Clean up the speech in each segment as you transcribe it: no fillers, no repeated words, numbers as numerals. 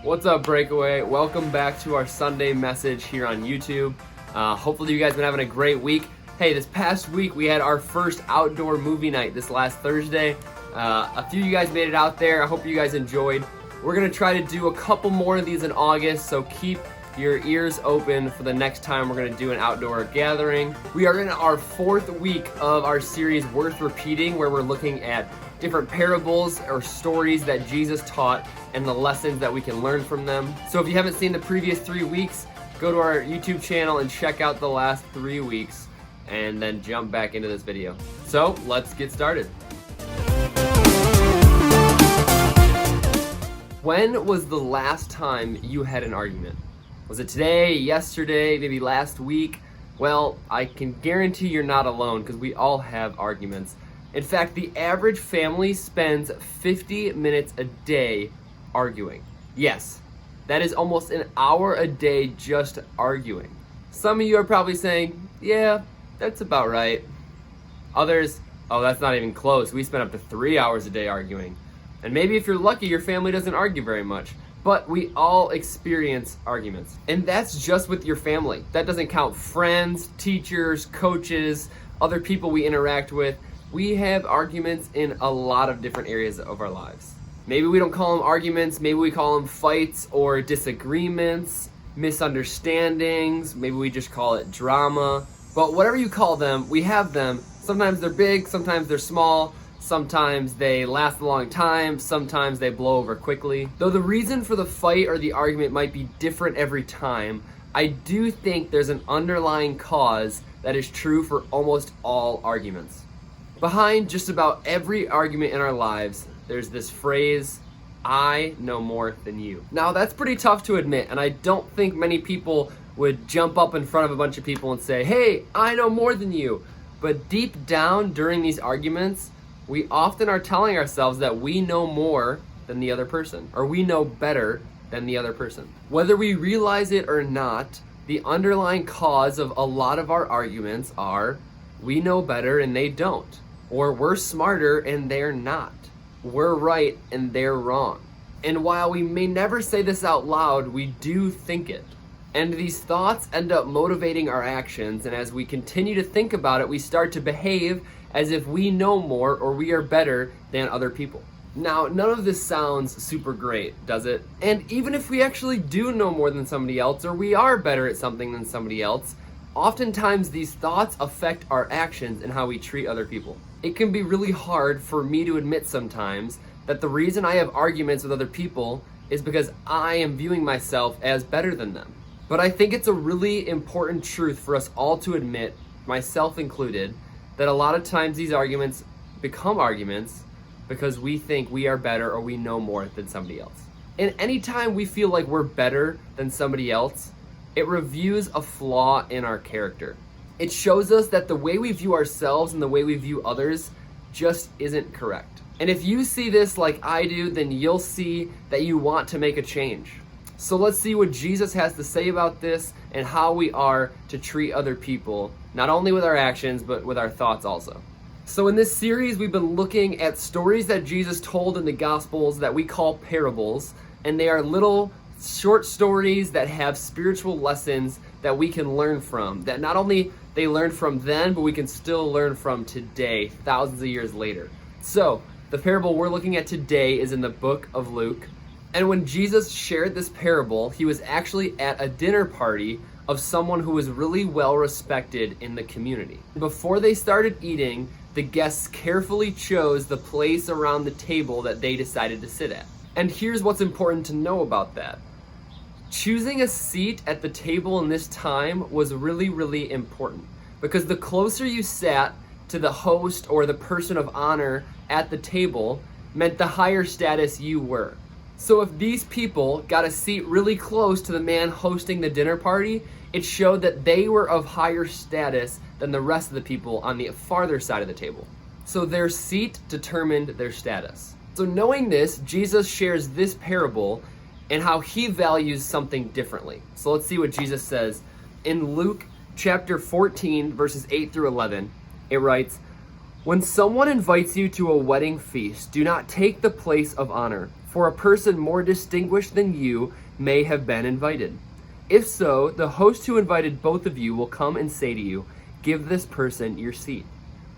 What's up, Breakaway? Welcome back to our Sunday message here on YouTube. Hopefully you guys have been having a great week. Hey, this past week we had our first outdoor movie night this last Thursday. A few of you guys made it out there. I hope you guys enjoyed. We're going to try to do a couple more of these in August, so keep your ears open for the next time we're going to do an outdoor gathering. We are in our fourth week of our series Worth Repeating, where we're looking at different parables or stories that Jesus taught and the lessons that we can learn from them. So if you haven't seen the previous 3 weeks, go to our YouTube channel and check out the last 3 weeks and then jump back into this video. So let's get started. When was the last time you had an argument? Was it today, yesterday, maybe last week? Well, I can guarantee you're not alone because we all have arguments. In fact, the average family spends 50 minutes a day arguing. Yes, that is almost an hour a day just arguing. Some of you are probably saying, yeah, that's about right. Others, oh, that's not even close. We spend up to 3 hours a day arguing. And maybe if you're lucky, your family doesn't argue very much. But we all experience arguments. And that's just with your family. That doesn't count friends, teachers, coaches, other people we interact with. We have arguments in a lot of different areas of our lives. Maybe we don't call them arguments, maybe we call them fights or disagreements, misunderstandings, maybe we just call it drama. But whatever you call them, we have them. Sometimes they're big, sometimes they're small, sometimes they last a long time, sometimes they blow over quickly. Though the reason for the fight or the argument might be different every time, I do think there's an underlying cause that is true for almost all arguments. Behind just about every argument in our lives, there's this phrase, I know more than you. Now that's pretty tough to admit, and I don't think many people would jump up in front of a bunch of people and say, hey, I know more than you. But deep down during these arguments, we often are telling ourselves that we know more than the other person, or we know better than the other person. Whether we realize it or not, the underlying cause of a lot of our arguments are we know better and they don't, or we're smarter and they're not. We're right and they're wrong. And while we may never say this out loud, we do think it. And these thoughts end up motivating our actions, and as we continue to think about it, we start to behave as if we know more or we are better than other people. Now, none of this sounds super great, does it? And even if we actually do know more than somebody else, or we are better at something than somebody else, oftentimes these thoughts affect our actions and how we treat other people. It can be really hard for me to admit sometimes that the reason I have arguments with other people is because I am viewing myself as better than them. But I think it's a really important truth for us all to admit, myself included, that a lot of times these arguments become arguments because we think we are better or we know more than somebody else. And anytime we feel like we're better than somebody else, it reviews a flaw in our character. It shows us that the way we view ourselves and the way we view others just isn't correct. And if you see this like I do, then you'll see that you want to make a change. So let's see what Jesus has to say about this and how we are to treat other people, not only with our actions, but with our thoughts also. So in this series, we've been looking at stories that Jesus told in the Gospels that we call parables, and they are little short stories that have spiritual lessons that we can learn from, that not only they learned from then, but we can still learn from today, thousands of years later. So the parable we're looking at today is in the book of Luke. And when Jesus shared this parable, he was actually at a dinner party of someone who was really well respected in the community. Before they started eating, the guests carefully chose the place around the table that they decided to sit at. And here's what's important to know about that. Choosing a seat at the table in this time was really, really important, because the closer you sat to the host or the person of honor at the table meant the higher status you were. So if these people got a seat really close to the man hosting the dinner party, it showed that they were of higher status than the rest of the people on the farther side of the table. So their seat determined their status. So knowing this, Jesus shares this parable and how he values something differently. So let's see what Jesus says. In Luke chapter 14, verses 8 through 11, it writes, "When someone invites you to a wedding feast, do not take the place of honor, for a person more distinguished than you may have been invited. If so, the host who invited both of you will come and say to you, 'Give this person your seat.'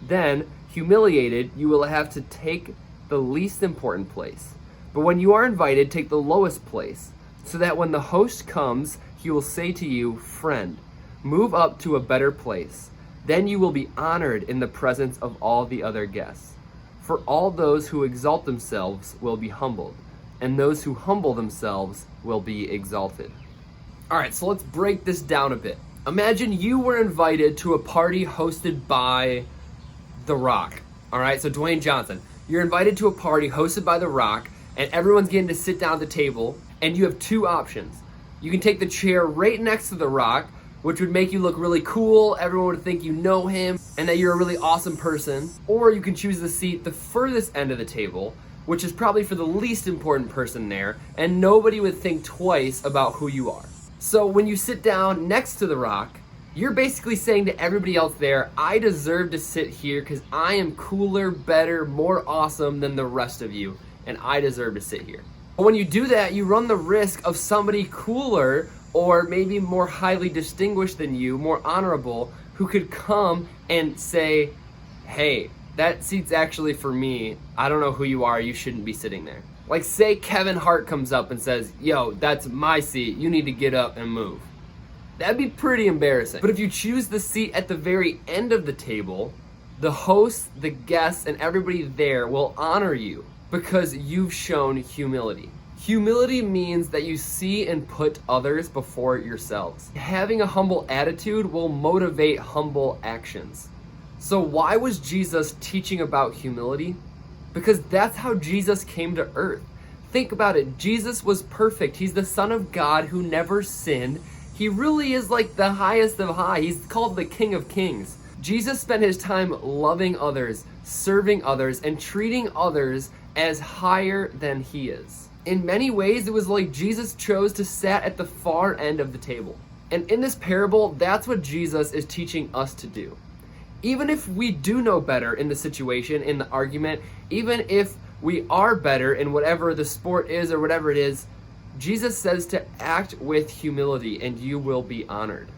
Then, humiliated, you will have to take the least important place. But when you are invited, take the lowest place, so that when the host comes, he will say to you, 'Friend, move up to a better place.' Then you will be honored in the presence of all the other guests. For all those who exalt themselves will be humbled, and those who humble themselves will be exalted." All right, so let's break this down a bit. Imagine you were invited to a party hosted by The Rock. All right, so Dwayne Johnson. You're invited to a party hosted by The Rock, and everyone's getting to sit down at the table, and you have two options. You can take the chair right next to The Rock, which would make you look really cool, everyone would think you know him, and that you're a really awesome person. Or you can choose the seat the furthest end of the table, which is probably for the least important person there, and nobody would think twice about who you are. So when you sit down next to The Rock, you're basically saying to everybody else there, I deserve to sit here because I am cooler, better, more awesome than the rest of you, and I deserve to sit here. But when you do that, you run the risk of somebody cooler or maybe more highly distinguished than you, more honorable, who could come and say, "Hey, that seat's actually for me. I don't know who you are. You shouldn't be sitting there." Like say Kevin Hart comes up and says, "Yo, that's my seat. You need to get up and move." That'd be pretty embarrassing. But if you choose the seat at the very end of the table, the host, the guests, and everybody there will honor you because you've shown humility. Humility means that you see and put others before yourselves. Having a humble attitude will motivate humble actions. So why was Jesus teaching about humility? Because that's how Jesus came to earth. Think about it. Jesus was perfect. He's the Son of God who never sinned. He really is like the highest of high. He's called the King of Kings. Jesus spent his time loving others, serving others, and treating others as higher than he is. In many ways, it was like Jesus chose to sit at the far end of the table. And in this parable, that's what Jesus is teaching us to do. Even if we do know better in the situation, in the argument, even if we are better in whatever the sport is or whatever it is, Jesus says to act with humility and you will be honored.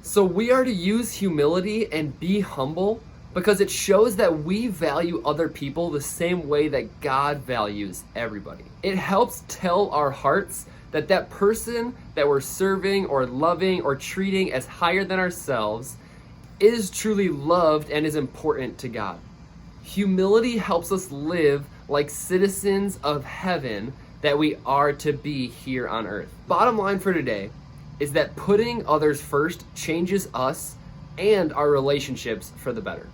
So we are to use humility and be humble because it shows that we value other people the same way that God values everybody. It helps tell our hearts that that person that we're serving or loving or treating as higher than ourselves is truly loved and is important to God. Humility helps us live like citizens of heaven that we are to be here on earth. Bottom line for today is that putting others first changes us and our relationships for the better.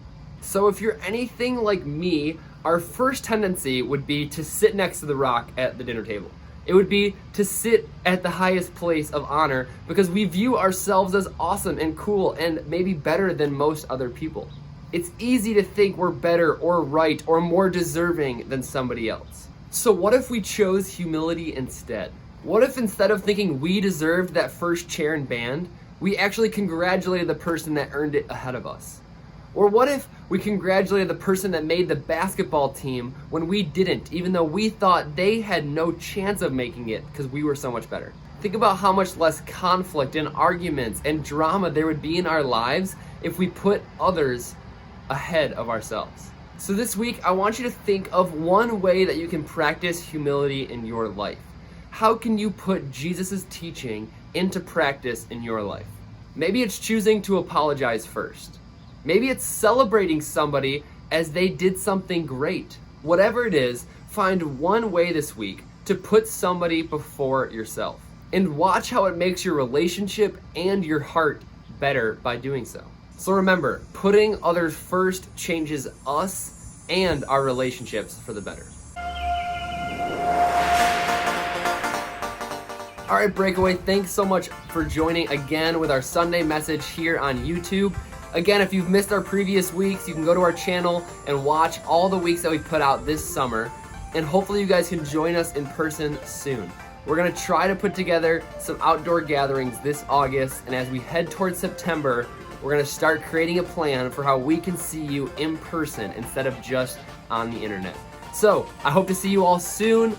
So if you're anything like me, our first tendency would be to sit next to The Rock at the dinner table. It would be to sit at the highest place of honor because we view ourselves as awesome and cool and maybe better than most other people. It's easy to think we're better or right or more deserving than somebody else. So what if we chose humility instead? What if instead of thinking we deserved that first chair and band, we actually congratulated the person that earned it ahead of us? Or what if we congratulated the person that made the basketball team when we didn't, even though we thought they had no chance of making it because we were so much better? Think about how much less conflict and arguments and drama there would be in our lives if we put others ahead of ourselves. So this week, I want you to think of one way that you can practice humility in your life. How can you put Jesus' teaching into practice in your life? Maybe it's choosing to apologize first. Maybe it's celebrating somebody as they did something great. Whatever it is, find one way this week to put somebody before yourself. And watch how it makes your relationship and your heart better by doing so. So remember, putting others first changes us and our relationships for the better. All right, Breakaway, thanks so much for joining again with our Sunday message here on YouTube. Again, if you've missed our previous weeks, you can go to our channel and watch all the weeks that we put out this summer. And hopefully you guys can join us in person soon. We're gonna try to put together some outdoor gatherings this August. And as we head towards September, we're gonna start creating a plan for how we can see you in person instead of just on the internet. So I hope to see you all soon.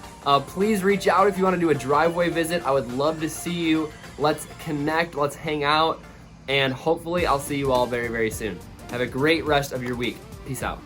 Please reach out if you want to do a driveway visit. I would love to see you. Let's connect, let's hang out, and hopefully I'll see you all very, very soon. Have a great rest of your week. Peace out.